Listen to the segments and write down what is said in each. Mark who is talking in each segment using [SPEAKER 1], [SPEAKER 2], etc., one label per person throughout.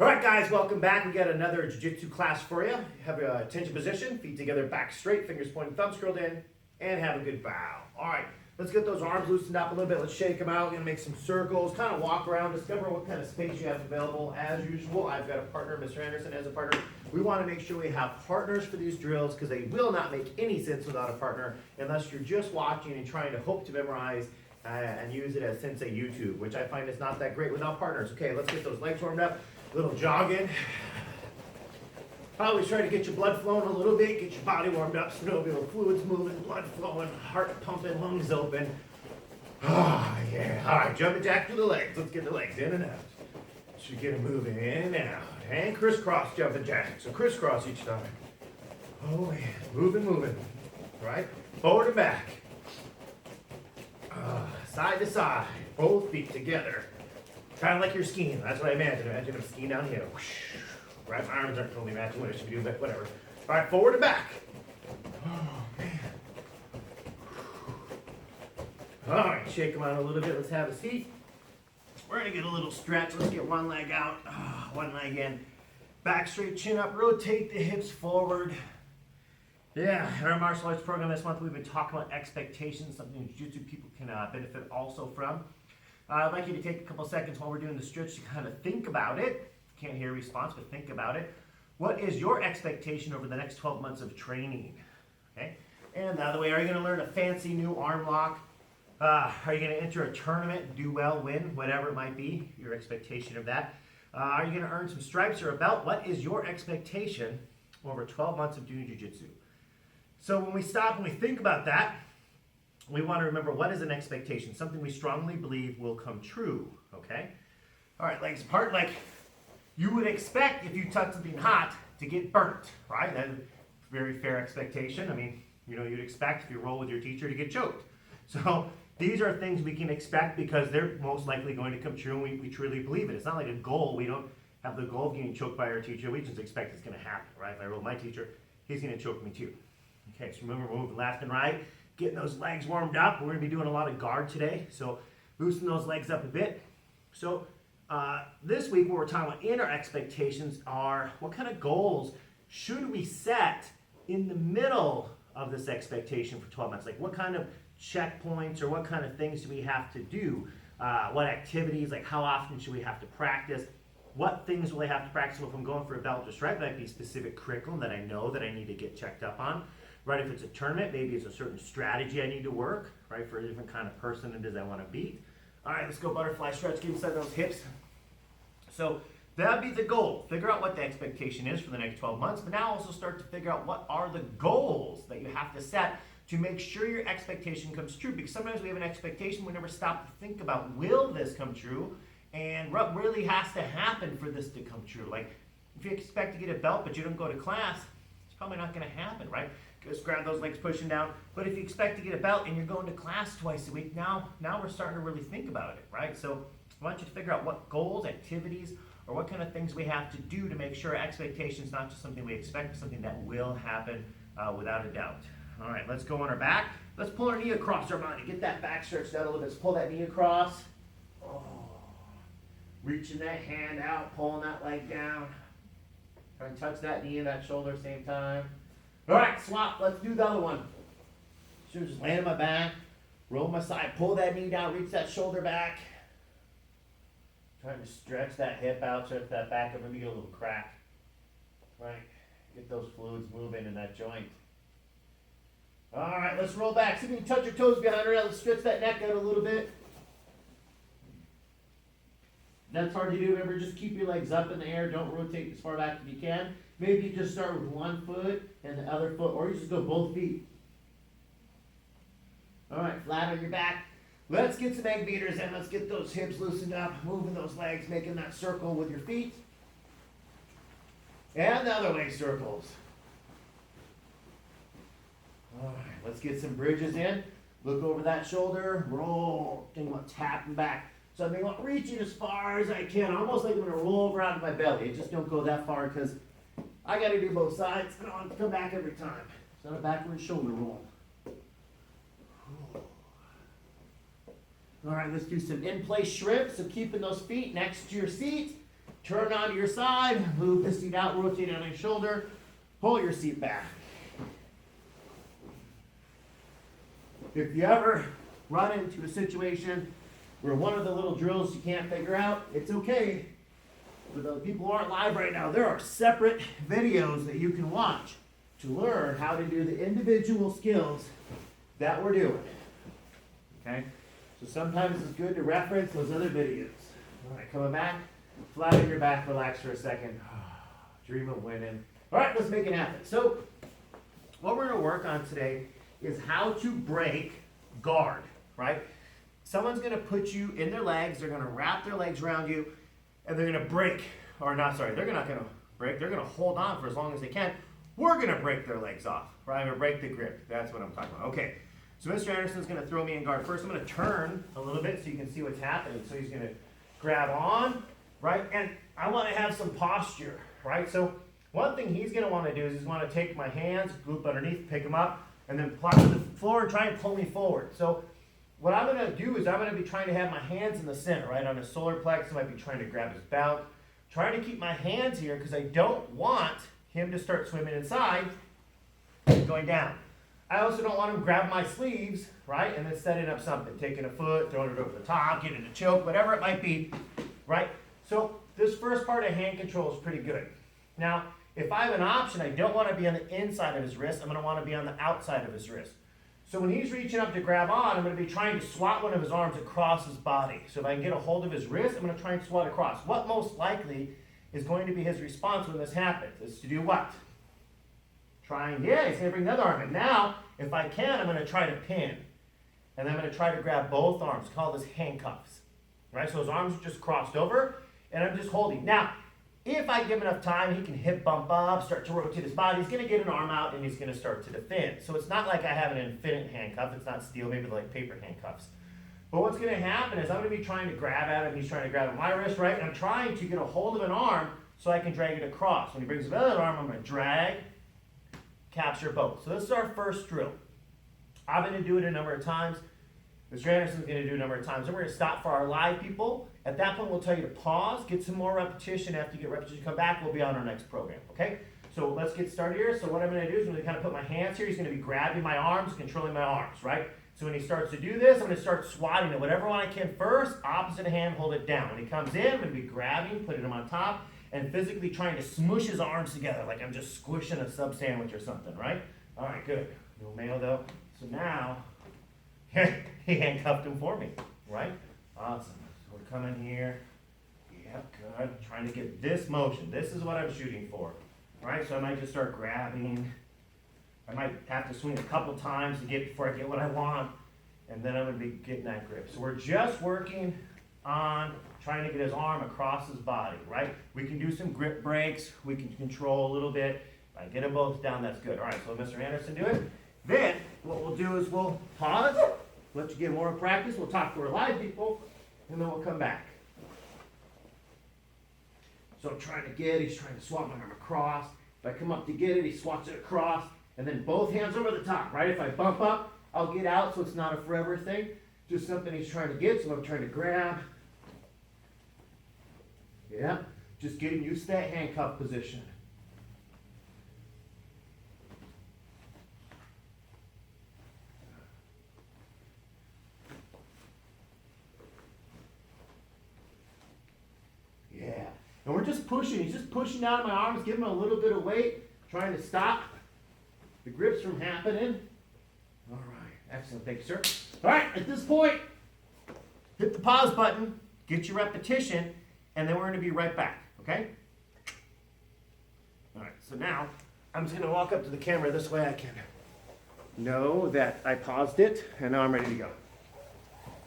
[SPEAKER 1] All right, guys, welcome back. We got another jiu-jitsu class for you. Have your attention position, feet together, back straight, fingers pointing, thumbs curled in, and have a good bow. All right, let's get those arms loosened up a little bit. Let's shake them out. We're gonna make some circles, kind of walk around, discover what kind of space you have available. As usual, I've got a partner, Mr. Anderson has a partner. We want to make sure we have partners for these drills because they will not make any sense without a partner unless you're just watching and trying to hope to memorize and use it as Sensei YouTube, which I find is not that great without partners. Okay, let's get those legs warmed up. Little jogging. Always try to get your blood flowing a little bit, get your body warmed up, synovial fluids moving, blood flowing, heart pumping, lungs open. Ah, yeah. All right, jumping jack to the legs. Let's get the legs in and out. Should get them moving in and out. And crisscross jumping jack. So crisscross each time. Oh, man. Moving. Right? Forward and back. Side to side. Both feet together. Kind of like you're skiing. That's what I imagine. Imagine I'm skiing downhill. Right, my arms aren't totally matching what I should be doing, but whatever. All right, forward and back. Oh, man. All right, shake them out a little bit. Let's have a seat. We're going to get a little stretch. Let's get one leg out. One leg in. Back straight, chin up. Rotate the hips forward. Yeah, in our martial arts program this month, we've been talking about expectations, something jiu-jitsu people can benefit also from. I'd like you to take a couple seconds while we're doing the stretch to kind of think about it. Can't hear a response, but think about it. What is your expectation over the next 12 months of training? Okay. And the other way, are you going to learn a fancy new arm lock? Are you going to enter a tournament, do well, win, whatever it might be, your expectation of that? Are you going to earn some stripes or a belt? What is your expectation over 12 months of doing jiu-jitsu? So when we stop and we think about that, we want to remember what is an expectation, something we strongly believe will come true, okay? All right, legs apart, like you would expect if you touch something hot to get burnt, right? That's a very fair expectation. I mean, you'd expect if you roll with your teacher to get choked. So these are things we can expect because they're most likely going to come true and we truly believe it. It's not like a goal. We don't have the goal of getting choked by our teacher. We just expect it's going to happen, right? If I roll my teacher, he's going to choke me too. Okay, so remember, we're moving left and right. Getting those legs warmed up. We're going to be doing a lot of guard today, so loosen those legs up a bit. So this week, what we're talking about in our expectations are what kind of goals should we set in the middle of this expectation for 12 months? Like what kind of checkpoints or what kind of things do we have to do? What activities, like how often should we have to practice? What things will I have to practice? So if I'm going for a belt or stripe, that might be a specific curriculum that I know that I need to get checked up on. Right, if it's a tournament, maybe it's a certain strategy I need to work, right, for a different kind of person it is I want to beat. All right, let's go butterfly stretch, keep inside those hips. So that'd be the goal. Figure out what the expectation is for the next 12 months, but now also start to figure out what are the goals that you have to set to make sure your expectation comes true. Because sometimes we have an expectation, we never stop to think about, will this come true? And what really has to happen for this to come true? Like, if you expect to get a belt, but you don't go to class, it's probably not going to happen, right? Just grab those legs pushing down. But if you expect to get a belt and you're going to class twice a week, now we're starting to really think about it, right? So I want you to figure out what goals, activities, or what kind of things we have to do to make sure expectations not just something we expect, but something that will happen without a doubt. All right, let's go on our back. Let's pull our knee across our body. Get that back stretched out a little bit. Let's pull that knee across. Oh. Reaching that hand out, pulling that leg down. Try and touch that knee and that shoulder at the same time. All right, swap. Let's do the other one. So just land on my back, roll my side, pull that knee down, reach that shoulder back. Trying to stretch that hip out, stretch that back up, maybe get a little crack. Right, get those fluids moving in that joint. All right, let's roll back. See if you can touch your toes behind her. Let's stretch that neck out a little bit. That's hard to do. Remember, just keep your legs up in the air. Don't rotate as far back as you can. Maybe you just start with one foot and the other foot, or you just go both feet. All right, flat on your back. Let's get some egg beaters in. Let's get those hips loosened up, moving those legs, making that circle with your feet. And the other way circles. All right, let's get some bridges in. Look over that shoulder, roll. Think about tapping back. So I'm going to reach it as far as I can, almost like I'm going to roll over onto my belly. Just don't go that far because I got to do both sides. I don't want to come back every time. It's not a backward shoulder roll. All right, let's do some in-place shrimp. So keeping those feet next to your seat. turn onto your side, move the seat out, rotate on your shoulder, pull your seat back. If you ever run into a situation where one of the little drills you can't figure out, it's okay. For the people who aren't live right now, there are separate videos that you can watch to learn how to do the individual skills that we're doing. Okay? So sometimes it's good to reference those other videos. All right, coming back, flat on your back, relax for a second. Dream of winning. All right, let's make it happen. So what we're going to work on today is how to break guard, right? Someone's going to put you in their legs, they're going to wrap their legs around you, and they're going to break, or not, sorry, they're not going to break, they're going to hold on for as long as they can. We're going to break their legs off, right? Or break the grip. That's what I'm talking about. Okay, so Mr. Anderson's going to throw me in guard. First, I'm going to turn a little bit so you can see what's happening. So he's going to grab on, right? And I want to have some posture, right? So one thing he's going to want to do is he's going to take my hands, loop underneath, pick them up, and then plop to the floor and try and pull me forward. So what I'm going to do is I'm going to be trying to have my hands in the center, right? On his solar plexus, I might be trying to grab his belt. Trying to keep my hands here because I don't want him to start swimming inside and going down. I also don't want him grabbing my sleeves, right? And then setting up something, taking a foot, throwing it over the top, getting a choke, whatever it might be, right? So this first part of hand control is pretty good. Now, if I have an option, I don't want to be on the inside of his wrist. I'm going to want to be on the outside of his wrist. So when he's reaching up to grab on, I'm going to be trying to swat one of his arms across his body. So if I can get a hold of his wrist, I'm going to try and swat across. What most likely is going to be his response when this happens is to do what? Trying, yeah, he's going to bring the other arm in. Now, if I can, I'm going to try to pin. And then I'm going to try to grab both arms. Call this handcuffs. Right? So his arms are just crossed over, and I'm just holding. Now, if I give him enough time, he can hip bump up, start to rotate his body. He's going to get an arm out, and he's going to start to defend. So it's not like I have an infinite handcuff. It's not steel, maybe like paper handcuffs. But what's going to happen is I'm going to be trying to grab at him. He's trying to grab at my wrist, right? And I'm trying to get a hold of an arm so I can drag it across. When he brings the other arm, I'm going to drag, capture both. So this is our first drill. I'm going to do it a number of times. Mr. Anderson's going to do a number of times. Then we're going to stop for our live people. At that point, we'll tell you to pause, get some more repetition. After you get repetition, come back. We'll be on our next program, okay? So let's get started here. So what I'm going to do is I'm going to kind of put my hands here. He's going to be grabbing my arms, controlling my arms, right? So when he starts to do this, I'm going to start swatting it. Whatever one I can first, opposite hand, hold it down. When he comes in, I'm going to be grabbing, putting him on top, and physically trying to smush his arms together like I'm just squishing a sub sandwich or something, right? All right, good. No mail though. So now, he handcuffed him for me, right? Awesome. So we're coming here. Yep, good. Trying to get this motion. This is what I'm shooting for, right? So I might just start grabbing. I might have to swing a couple times to get before I get what I want, and then I'm going to be getting that grip. So we're just working on trying to get his arm across his body, right? We can do some grip breaks. We can control a little bit. If I get them both down, that's good. All right, so Mr. Anderson do it. Then what we'll do is we'll pause, let you get more practice. We'll talk to our live people, and then we'll come back. So I'm trying to get, he's trying to swat my arm across. If I come up to get it, he swats it across, and then both hands over the top, right? If I bump up, I'll get out, so it's not a forever thing. Just something he's trying to get, so I'm trying to grab. Yeah, just getting used to that handcuff position. Yeah, and we're just pushing. He's just pushing down my arms, giving him a little bit of weight, trying to stop the grips from happening. All right, excellent, thank you, sir. All right, at this point, hit the pause button, get your repetition, and then we're going to be right back, okay? All right, so now I'm just going to walk up to the camera this way I can know that I paused it, and now I'm ready to go.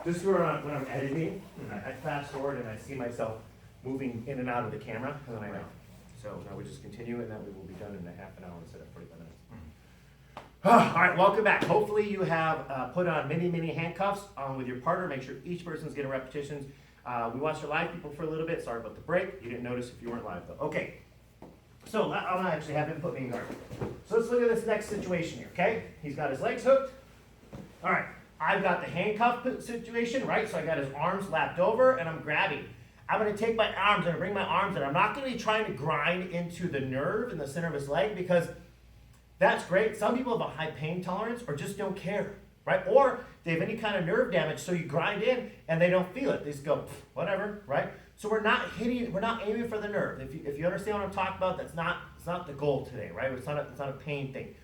[SPEAKER 1] This is where when I'm editing, I fast forward and I see myself moving in and out of the camera, and then I know. So now we just continue, and then we will be done in a half an hour instead of 45 minutes. All right, welcome back. Hopefully you have put on many handcuffs with your partner. Make sure each person's getting repetitions. We watched our live people for a little bit. Sorry about the break. You didn't notice if you weren't live though. Okay, so I'm gonna actually have him put me in guard. So let's look at this next situation here, okay? He's got his legs hooked. All right, I've got the handcuff situation, right? So I got his arms lapped over and I'm grabbing. I'm going to take my arms, I'm going to bring my arms in. I'm not going to be trying to grind into the nerve in the center of his leg because that's great. Some people have a high pain tolerance or just don't care, right? Or they have any kind of nerve damage, so you grind in and they don't feel it. They just go, whatever, right? So we're not aiming for the nerve. If you understand what I'm talking about, it's not the goal today, right? It's not a pain thing.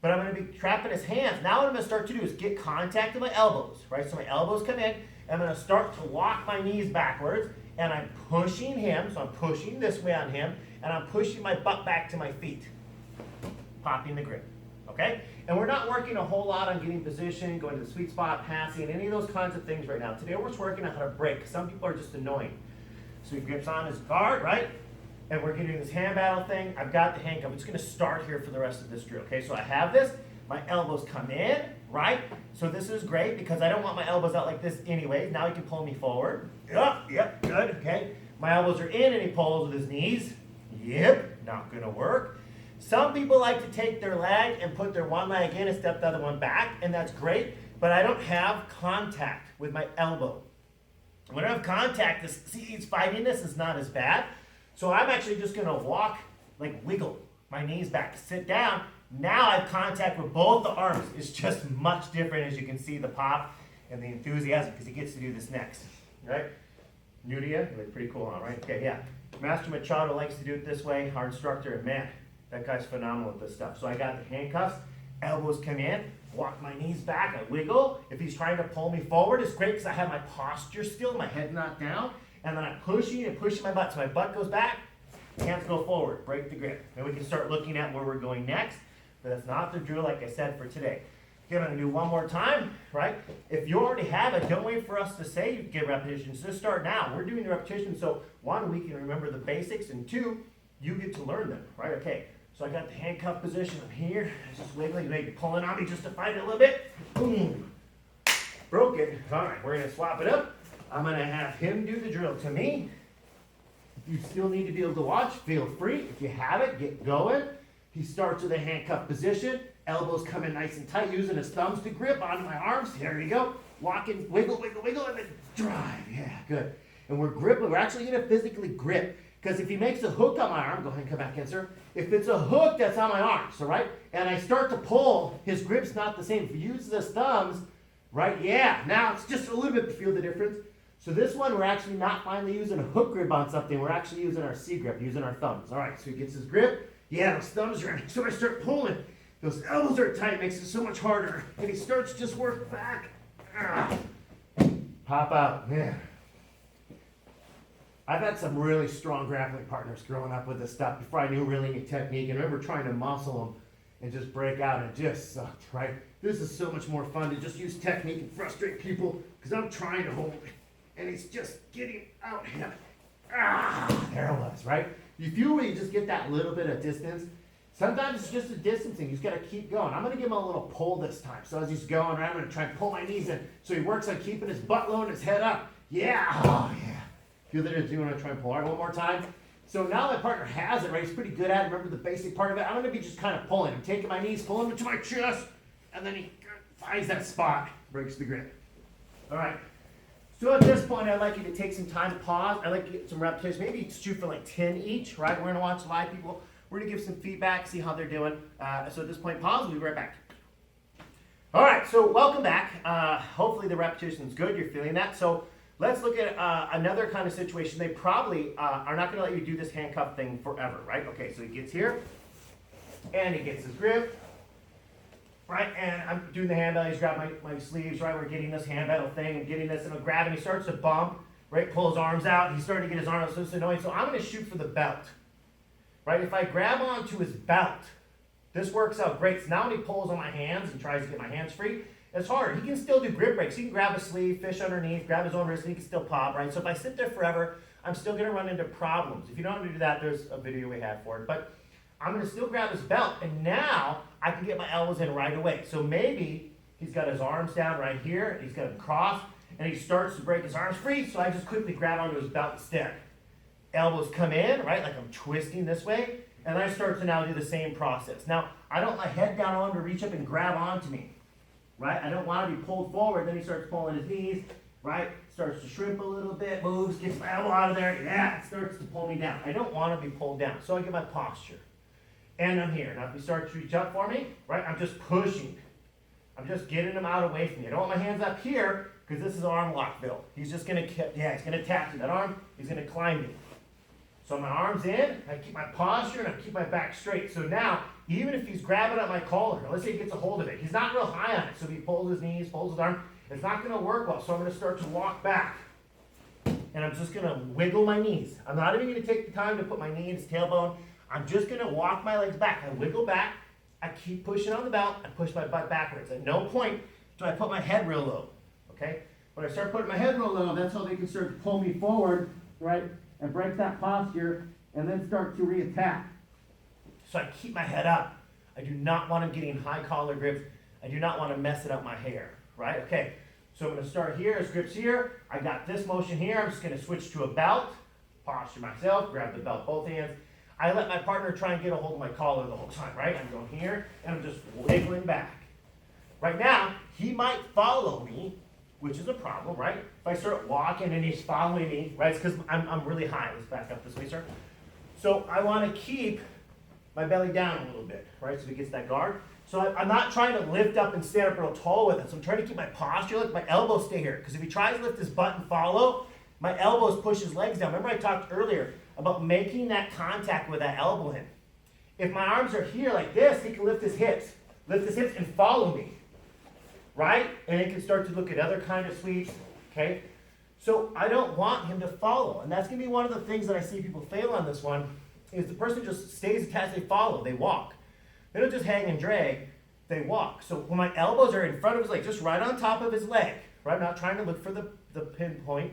[SPEAKER 1] But I'm going to be trapping his hands. Now what I'm going to start to do is get contact with my elbows, right? So my elbows come in, and I'm going to start to walk my knees backwards, and I'm pushing him, so I'm pushing this way on him, and I'm pushing my butt back to my feet, popping the grip, okay? And we're not working a whole lot on getting position, going to the sweet spot, passing, any of those kinds of things right now. Today we're just working on how to break. Some people are just annoying. So he grips on his guard, right? And we're getting this hand battle thing. I've got the handcuff. I'm just going to start here for the rest of this drill, okay? So I have this. My elbows come in, right? So this is great because I don't want my elbows out like this anyway. Now he can pull me forward. Yep, good, okay? My elbows are in and he pulls with his knees. Yep, not going to work. Some people like to take their leg and put their one leg in and step the other one back, and that's great, but I don't have contact with my elbow. When I have contact, see, he's fighting this, is not as bad. So I'm actually just going to walk, like wiggle my knees back, sit down. Now I have contact with both the arms. It's just much different, as you can see, the pop and the enthusiasm, because he gets to do this next, right? New to you? Pretty cool, huh, right? Okay, yeah. Master Machado likes to do it this way, our instructor, and man, that guy's phenomenal with this stuff. So I got the handcuffs, elbows come in, walk my knees back, I wiggle. If he's trying to pull me forward, it's great because I have my posture still, my head not down, and then I'm pushing and pushing my butt. So my butt goes back, hands go forward, break the grip. And we can start looking at where we're going next, but that's not the drill like I said for today. Okay, I'm going to do one more time, right? If you already have it, don't wait for us to say you get repetitions. Just start now. We're doing the repetitions, so one, we can remember the basics, and two, you get to learn them, right? Okay. So I got the handcuff position. I'm here. It's just wiggling, maybe pulling on me just to fight it a little bit. Boom. Broken. All right, we're going to swap it up. I'm going to have him do the drill to me. If you still need to be able to watch, feel free. If you have it, get going. He starts with a handcuff position. Elbows come in nice and tight, using his thumbs to grip onto my arms. There you go. Walking, wiggle, wiggle, wiggle, and then drive. Yeah, good. And we're gripping. We're actually going to physically grip. Because if he makes a hook on my arm, go ahead and come back in, sir. If it's a hook that's on my arm, so right, and I start to pull, his grip's not the same. If he uses his thumbs, right, yeah, now it's just a little bit to feel the difference. So this one, we're actually not finally using a hook grip on something. We're actually using our C grip, using our thumbs. All right, so he gets his grip. Yeah, those thumbs are in. So I start pulling. Those elbows are tight, makes it so much harder. And he starts to just work back. Pop out, yeah. I've had some really strong grappling partners growing up with this stuff before I knew really any technique. And I remember trying to muscle them and just break out, and it just sucked, right? This is so much more fun to just use technique and frustrate people because I'm trying to hold it, and it's just getting out here. There it was, right? If you really just get that little bit of distance, sometimes it's just a distancing. You just got to keep going. I'm going to give him a little pull this time. So as he's going, right, I'm going to try and pull my knees in so he works on keeping his butt low and his head up. Yeah, oh yeah. Feel that it's doing when I try and pull. All right, one more time. So now my partner has it, right? He's pretty good at it. Remember the basic part of it? I'm going to be just kind of pulling. I'm taking my knees, pulling them to my chest, and then he finds that spot, breaks the grip. All right. So at this point, I'd like you to take some time to pause. I'd like to get some repetitions. Maybe shoot for like 10 each, right? We're going to watch live people. We're going to give some feedback, see how they're doing. So at this point, pause. We'll be right back. All right, so welcome back. Hopefully the repetition's good. You're feeling that. So let's look at another kind of situation. They probably are not going to let you do this handcuff thing forever, right? Okay, so he gets here, and he gets his grip, right? And I'm doing the hand battle. He's grabbing my sleeves, right? We're getting this hand battle thing and getting this, and I'm grabbing. He starts to bump, right? Pull his arms out. He's starting to get his arms out, so it's annoying. So I'm going to shoot for the belt, right? If I grab onto his belt, this works out great. So now when he pulls on my hands and tries to get my hands free, it's hard. He can still do grip breaks. He can grab a sleeve, fish underneath, grab his own wrist, and he can still pop, right? So if I sit there forever, I'm still going to run into problems. If you don't want to do that, there's a video we have for it. But I'm going to still grab his belt, and now I can get my elbows in right away. So maybe he's got his arms down right here, he's got them crossed, and he starts to break his arms free, so I just quickly grab onto his belt instead. Elbows come in, right, like I'm twisting this way, and I start to now do the same process. Now, I don't want my head down on him to reach up and grab onto me. Right? I don't want to be pulled forward. Then he starts pulling his knees, right? starts to shrimp a little bit, moves, gets my elbow out of there, yeah, it starts to pull me down. I don't want to be pulled down, so I get my posture. And I'm here. Now if he starts to reach up for me, right, I'm just pushing. I'm just getting him out away from me. I don't want my hands up here, because this is arm lock build. He's just gonna, he's gonna tap to that arm, he's gonna climb me. So my arm's in, I keep my posture, and I keep my back straight. So now, even if he's grabbing at my collar, let's say he gets a hold of it, he's not real high on it, so he pulls his knees, pulls his arm, it's not gonna work well, so I'm gonna start to walk back. And I'm just gonna wiggle my knees. I'm not even gonna take the time to put my knee in his tailbone. I'm just gonna walk my legs back. I wiggle back, I keep pushing on the belt, I push my butt backwards. At no point do I put my head real low, okay? When I start putting my head real low, that's how they can start to pull me forward, right? And break that posture, and then start to re-attack. So I keep my head up. I do not want him getting high collar grips. I do not want to mess it up my hair, right? Okay, so I'm gonna start here, his grip's here. I got this motion here. I'm just gonna switch to a belt, posture myself, grab the belt both hands. I let my partner try and get a hold of my collar the whole time, right? I'm going here, and I'm just wiggling back. Right now, he might follow me, which is a problem, right? If I start walking and he's following me, right? It's because I'm really high. Let's back up this way, sir. So I want to keep my belly down a little bit, right? So he gets that guard. So I'm not trying to lift up and stand up real tall with it. So I'm trying to keep my posture, like my elbows stay here. Because if he tries to lift his butt and follow, my elbows push his legs down. Remember I talked earlier about making that contact with that elbow in. If my arms are here like this, he can lift his hips and follow me, right? And he can start to look at other kind of sweeps, okay? So I don't want him to follow. And that's gonna be one of the things that I see people fail on this one, is the person just stays attached, they follow, they walk. They don't just hang and drag, they walk. So when my elbows are in front of his leg, just right on top of his leg, right? I'm not trying to look for the pinpoint.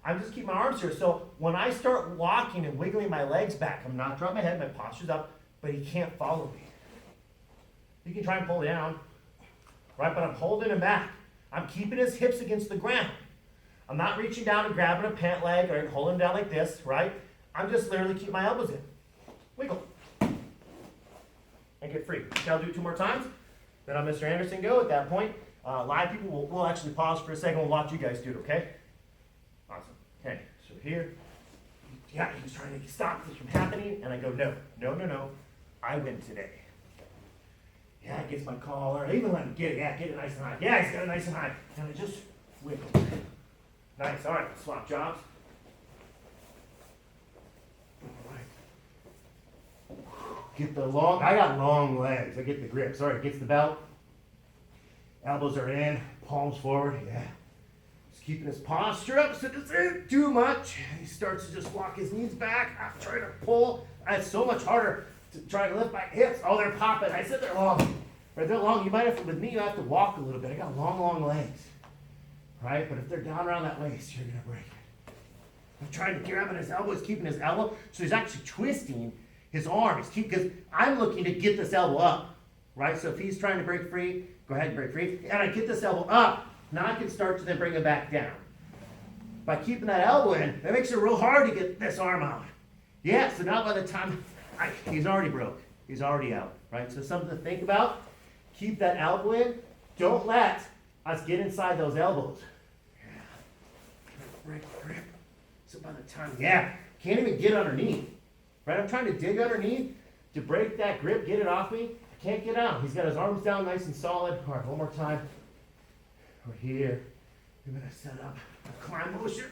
[SPEAKER 1] I'm just keeping my arms here. So when I start walking and wiggling my legs back, I'm not dropping my head, my posture's up, but he can't follow me. He can try and pull down, right? But I'm holding him back. I'm keeping his hips against the ground. I'm not reaching down and grabbing a pant leg or holding him down like this, right? I'm just literally keep my elbows in. Wiggle. And get free. Okay, I'll do it 2 more times. Then I'll Mr. Anderson go at that point. Live people, we'll actually pause for a second. We'll watch you guys do it, okay? Awesome. Okay, so here. Yeah, he's trying to stop this from happening. And I go, no, no, no, no. I win today. Yeah, he gets my collar. I even let him get it. Yeah, get it nice and high. Yeah, he's got it nice and high. And I just wiggle. Nice. All right, swap jobs. All right. Get the long, I got long legs. I get the grip. Sorry, gets the belt. Elbows are in, palms forward. Yeah. Just keeping his posture up so it doesn't too much. He starts to just walk his knees back. I'm trying to pull. It's so much harder to try to lift my hips. Oh, they're popping. I said they're long. Right, they're long. You might have to, with me, you have to walk a little bit. I got long, long legs. Right? But if they're down around that waist, you're going to break it. I'm trying to grab at his elbow. He's keeping his elbow. So he's actually twisting his arm. Because I'm looking to get this elbow up. Right? So if he's trying to break free, go ahead and break free. And I get this elbow up. Now I can start to then bring it back down. By keeping that elbow in, that makes it real hard to get this arm out. Yeah, so now by the time, he's already broke. He's already out. Right? So something to think about. Keep that elbow in. Don't let us get inside those elbows. Yeah. Break grip. So by the time, yeah, can't even get underneath. Right? I'm trying to dig underneath to break that grip, get it off me. I can't get out. He's got his arms down nice and solid. All right, one more time. We're here. We're going to set up a climb motion.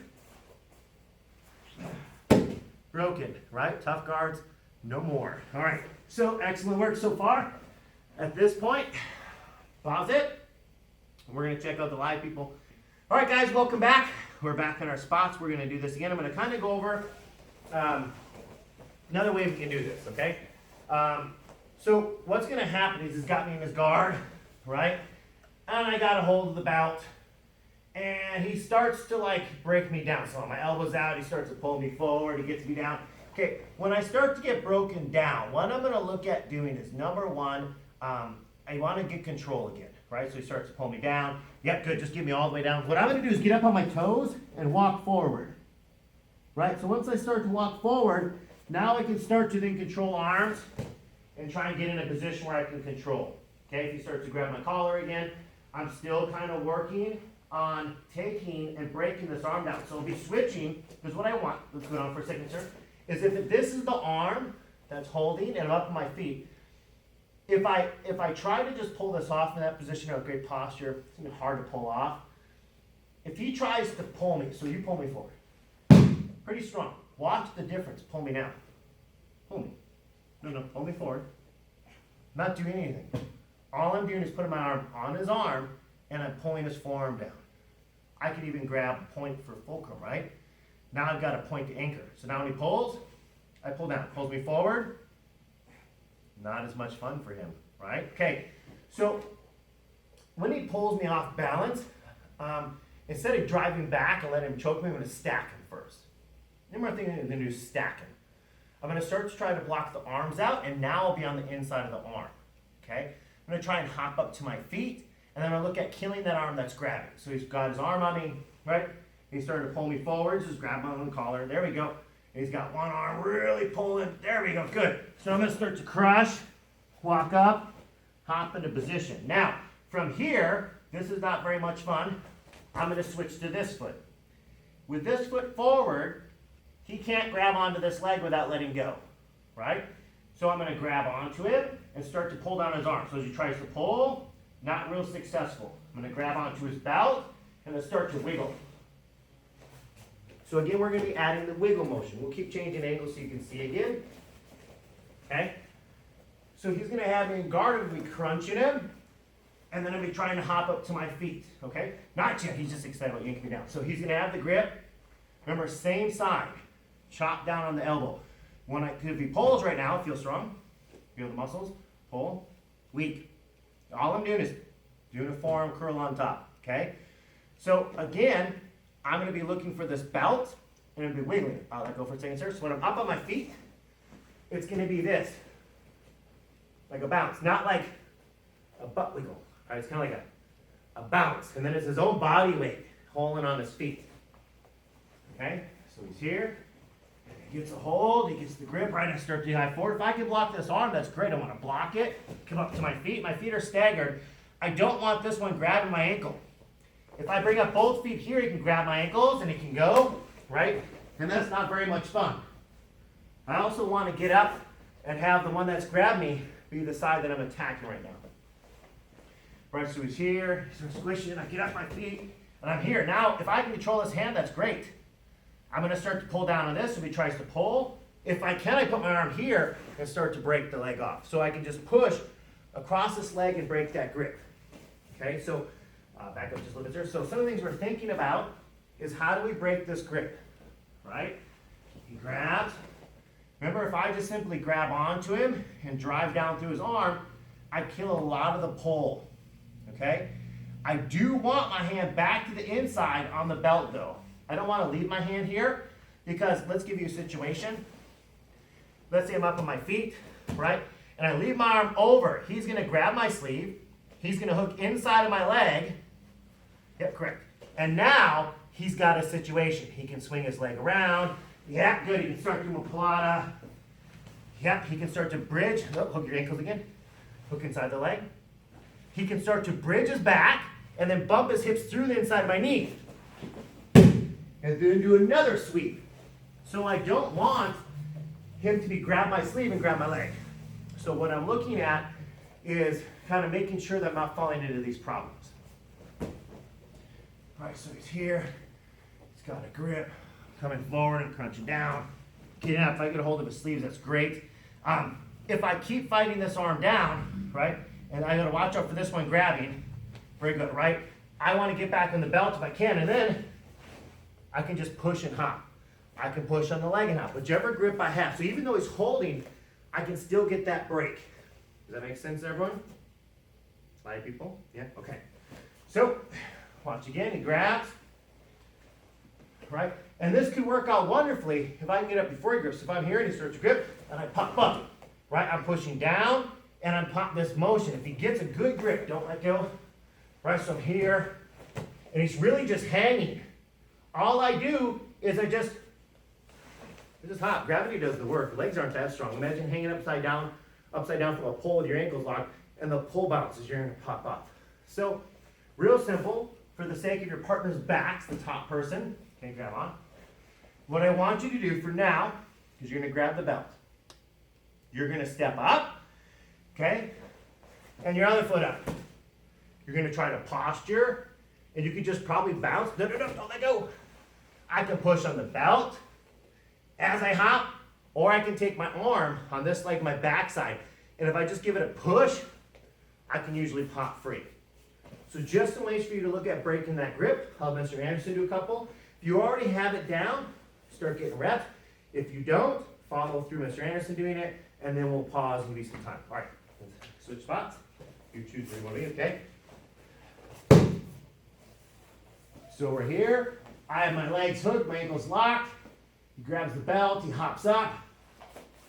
[SPEAKER 1] Broken, right? Tough guards, no more. All right, so excellent work so far. At this point, pause it. We're going to check out the live people. All right, guys, welcome back. We're back in our spots. We're going to do this again. I'm going to kind of go over another way we can do this, okay? So what's going to happen is he's got me in his guard, right? And I got a hold of the belt. And he starts to like break me down. So my elbow's out, he starts to pull me forward, he gets me down. Okay, when I start to get broken down, what I'm going to look at doing is number one, I want to get control again, right? So he starts to pull me down. Yep, good, just get me all the way down. What I'm going to do is get up on my toes and walk forward, right? So once I start to walk forward, now I can start to then control arms and try and get in a position where I can control. Okay, if he starts to grab my collar again, I'm still kind of working on taking and breaking this arm down. So I'll be switching, because what I want, let's go down for a second, sir, is if this is the arm that's holding and I'm up on my feet, if I try to just pull this off in that position of great posture, it's going to be hard to pull off. If he tries to pull me, so you pull me forward, pretty strong. Watch the difference. Pull me now. Pull me. No, pull me forward. Not doing anything. All I'm doing is putting my arm on his arm and I'm pulling his forearm down. I could even grab a point for fulcrum, right? Now I've got a point to anchor. So now when he pulls, I pull down. Pulls me forward. Not as much fun for him, right? Okay, so when he pulls me off balance, instead of driving back and letting him choke me, I'm going to stack him first. The more thing I'm going to do is stack him. I'm going to start to try to block the arms out, and now I'll be on the inside of the arm. Okay? I'm going to try and hop up to my feet, and then I'll look at killing that arm that's grabbing. So he's got his arm on me, right? He's starting to pull me forward, just grab my own collar. There we go. And he's got one arm really pulling. There we go. Good. So I'm going to start to crush, walk up, hop into position. Now, from here, this is not very much fun. I'm going to switch to this foot. With this foot forward, he can't grab onto this leg without letting go, right? So I'm going to grab onto him and start to pull down his arm. So as he tries to pull, not real successful. I'm going to grab onto his belt and then start to wiggle. So again, we're going to be adding the wiggle motion. We'll keep changing angles so you can see again. Okay? So he's going to have me guarded, me crunching him, and then I'll be trying to hop up to my feet. Okay? Not yet. He's just excited about yanking me down. So he's going to have the grip. Remember, same side. Chop down on the elbow. If he pulls right now, feel strong. Feel the muscles. Pull. Weak. All I'm doing is doing a forearm curl on top. Okay? So again, I'm going to be looking for this belt, and I'm going to be wiggling it. I'll let go for a second, sir. So when I'm up on my feet, it's going to be this. Like a bounce. Not like a butt wiggle. All right? It's kind of like a bounce. And then it's his own body weight holding on his feet. Okay? So he's here. He gets a hold. He gets the grip. Right? I start to high forward. If I can block this arm, that's great. I want to block it. Come up to my feet. My feet are staggered. I don't want this one grabbing my ankle. If I bring up both feet here, he can grab my ankles and he can go, right? And that's not very much fun. I also want to get up and have the one that's grabbed me be the side that I'm attacking right now. Right, so he's here, he's squishing, I get up my feet, and I'm here. Now, if I can control his hand, that's great. I'm going to start to pull down on this if he tries to pull. If I can, I put my arm here and start to break the leg off. So I can just push across this leg and break that grip. Okay, so back up just a little bit there. So some of the things we're thinking about is how do we break this grip, right? He grabs. Remember, if I just simply grab onto him and drive down through his arm, I kill a lot of the pull, okay? I do want my hand back to the inside on the belt, though. I don't want to leave my hand here because let's give you a situation. Let's say I'm up on my feet, right? And I leave my arm over. He's going to grab my sleeve. He's going to hook inside of my leg. Yep, correct. And now he's got a situation. He can swing his leg around. Yeah, good. He can start doing a plata. Yep, he can start to bridge. Oh, hook your ankles again. Hook inside the leg. He can start to bridge his back and then bump his hips through the inside of my knee. And then do another sweep. So I don't want him to be grab my sleeve and grab my leg. So what I'm looking at is kind of making sure that I'm not falling into these problems. All right, so he's here. He's got a grip. Coming forward and crunching down. Getting up. If I get a hold of his sleeves, that's great. If I keep fighting this arm down, right, and I got to watch out for this one grabbing, very good, right? I want to get back on the belt if I can, and then I can just push and hop. I can push on the leg and hop, whichever grip I have. So even though he's holding, I can still get that break. Does that make sense, everyone? A lot of people? Yeah? Okay. So, watch again. He grabs. Right? And this could work out wonderfully if I can get up before he grips. If I'm here and he starts to grip, and I pop up. Right? I'm pushing down, and I'm popping this motion. If he gets a good grip, don't let go. Right? So I'm here, and he's really just hanging. All I do is I just hop. Gravity does the work. The legs aren't that strong. Imagine hanging upside down from a pole with your ankles locked, and the pole bounces. You're going to pop up. So, real simple. for the sake of your partner's back's the top person, okay, grab on. What I want you to do for now is you're gonna grab the belt. You're gonna step up, okay, and your other foot up. You're gonna try to posture, and you can just probably bounce. No, don't let go. I can push on the belt as I hop, or I can take my arm on this leg, my backside, and if I just give it a push, I can usually pop free. So just in ways for you to look at breaking that grip, I'll have Mr. Anderson do a couple. If you already have it down, start getting reps. If you don't, follow through Mr. Anderson doing it, and then we'll pause and give you some time. All right, switch spots. You choose where you want to be, okay? So we're here. I have my legs hooked, my ankles locked. He grabs the belt, he hops up.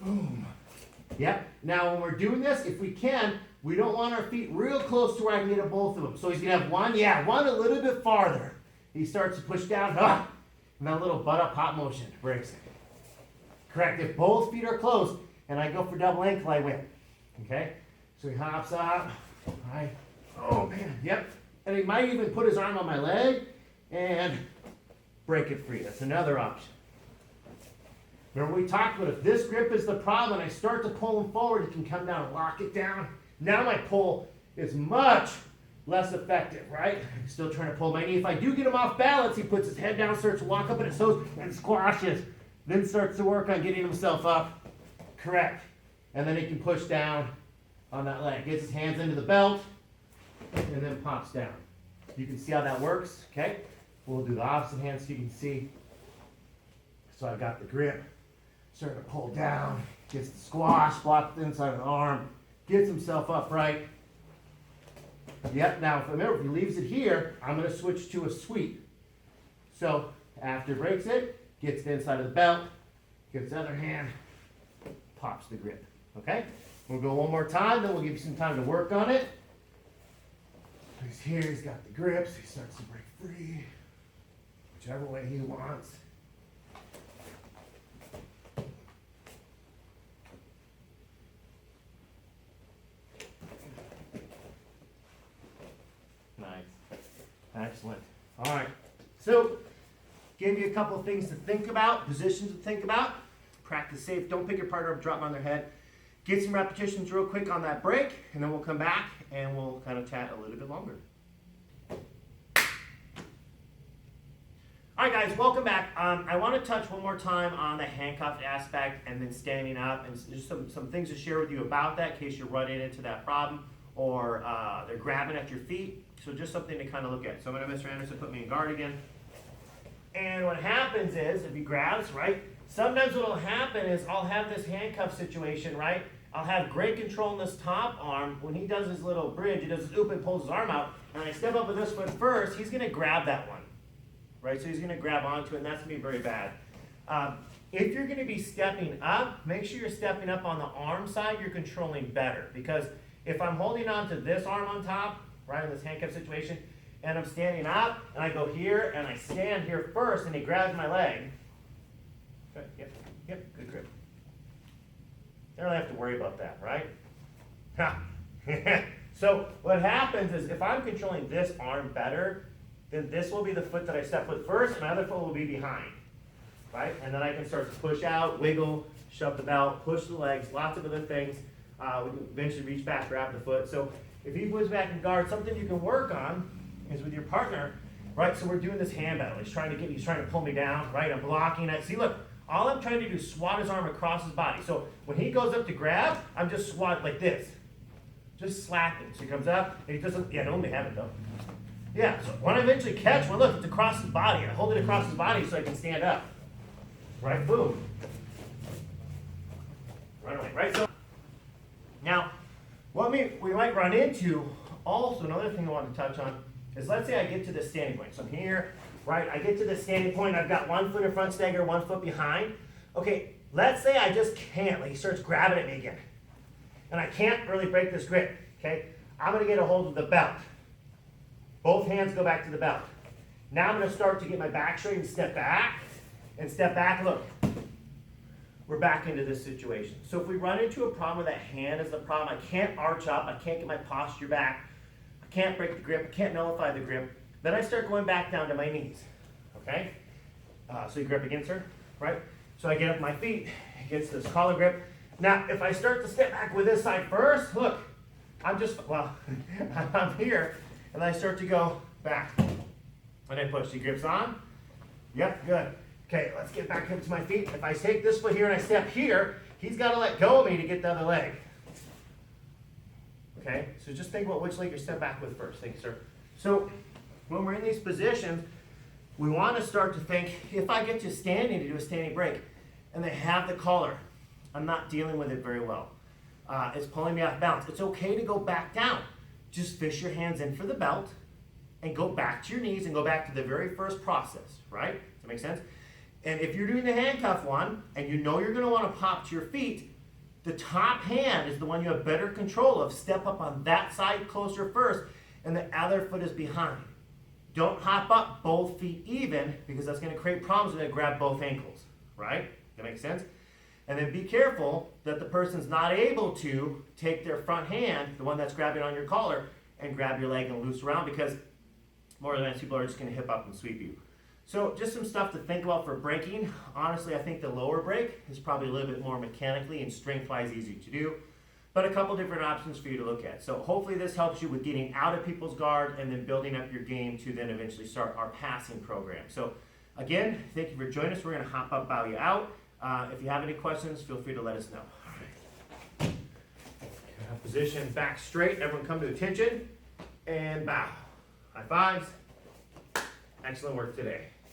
[SPEAKER 1] Boom. Yep. Now when we're doing this, if we can, we don't want our feet real close to where I can get at both of them. So he's gonna have one a little bit farther. He starts to push down, and that little butt up hop motion breaks it. Correct. If both feet are close and I go for double ankle, I win. Okay? So he hops up. Right. Oh man, yep. And he might even put his arm on my leg and break it free. That's another option. Remember we talked about if this grip is the problem and I start to pull him forward, he can come down and lock it down. Now my pull is much less effective, right? I'm still trying to pull my knee. If I do get him off balance, he puts his head down, starts to walk up on his toes and squashes. Then starts to work on getting himself up. Correct. And then he can push down on that leg. Gets his hands into the belt and then pops down. You can see how that works, okay? We'll do the opposite hand so you can see. So I've got the grip, starting to pull down, gets the squash, blocks the inside of the arm, gets himself upright. Yep, now remember, if he leaves it here, I'm going to switch to a sweep. So after he breaks it, gets the inside of the belt, gets the other hand, pops the grip, okay? We'll go one more time, then we'll give you some time to work on it. He's here, he's got the grips, he starts to break free, whichever way he wants. Nice. Excellent. All right. So, give you a couple of things to think about, positions to think about. Practice safe. Don't pick your partner up, drop them on their head. Get some repetitions real quick on that break, and then we'll come back and we'll kind of chat a little bit longer. All right, guys, welcome back. I want to touch one more time on the handcuffed aspect and then standing up, and just some things to share with you about that in case you're running into that problem or they're grabbing at your feet. So just something to kind of look at. So I'm going to have Mr. Anderson put me in guard again. And what happens is, if he grabs, right, sometimes what will happen is I'll have this handcuff situation, right? I'll have great control in this top arm. When he does his little bridge, he does his oop and pulls his arm out, and I step up with this foot first, he's going to grab that one, right? So he's going to grab onto it, and that's going to be very bad. If you're going to be stepping up, make sure you're stepping up on the arm side, you're controlling better. Because if I'm holding on to this arm on top, right, in this handcuff situation, and I'm standing up, and I go here, and I stand here first, and he grabs my leg. Okay, yep, good grip. I don't have to worry about that, right? So what happens is if I'm controlling this arm better, then this will be the foot that I step with first, and my other foot will be behind, right? And then I can start to push out, wiggle, shove the belt, push the legs, lots of other things. We can eventually reach back, grab the foot. So if he puts back in guard, something you can work on is with your partner, right? So we're doing this hand battle. He's trying to pull me down, right? I'm blocking it. See, look, all I'm trying to do is swat his arm across his body. So when he goes up to grab, I'm just swat like this. Just slapping. So he comes up, and he doesn't, I only have it though. Yeah, so when I eventually catch, well look, it's across his body. I hold it across his body so I can stand up. Right, boom. Run away, right? So now, what we might run into, also another thing I want to touch on, is let's say I get to this standing point. So I'm here, right, I get to this standing point, I've got 1 foot in front stagger, 1 foot behind. Okay, let's say I just can't, like he starts grabbing at me again. And I can't really break this grip, okay? I'm gonna get a hold of the belt. Both hands go back to the belt. Now I'm gonna start to get my back straight and step back, look. We're back into this situation. So if we run into a problem where that hand is the problem, I can't arch up, I can't get my posture back, I can't break the grip, I can't nullify the grip, Then I start going back down to my knees, okay? So you grip against her, right? So I get up my feet, against this collar grip. Now, if I start to step back with this side first, look, I'm here, and I start to go back. And I push, the grips on. Yep, good. Okay, let's get back up to my feet. If I take this foot here and I step here, he's got to let go of me to get the other leg. Okay, so just think about which leg you step back with first. Thank you, sir. So when we're in these positions, we want to start to think, if I get you standing to do a standing break, and they have the collar, I'm not dealing with it very well. It's pulling me off balance. It's okay to go back down. Just fish your hands in for the belt and go back to your knees and go back to the very first process, right? Does that make sense? And if you're doing the handcuff one and you know you're going to want to pop to your feet, the top hand is the one you have better control of. Step up on that side closer first, and the other foot is behind. Don't hop up both feet even, because that's going to create problems when they grab both ankles, right? That makes sense? And then be careful that the person's not able to take their front hand, the one that's grabbing on your collar, and grab your leg and loose around, because more than most people are just going to hip up and sweep you. So just some stuff to think about for breaking. Honestly, I think the lower break is probably a little bit more mechanically and strength-wise easy to do, but a couple different options for you to look at. So hopefully this helps you with getting out of people's guard and then building up your game to then eventually start our passing program. So again, thank you for joining us. We're going to hop up, bow you out. If you have any questions, feel free to let us know. All right. Position back straight. Everyone come to attention and bow. High fives. Excellent work today.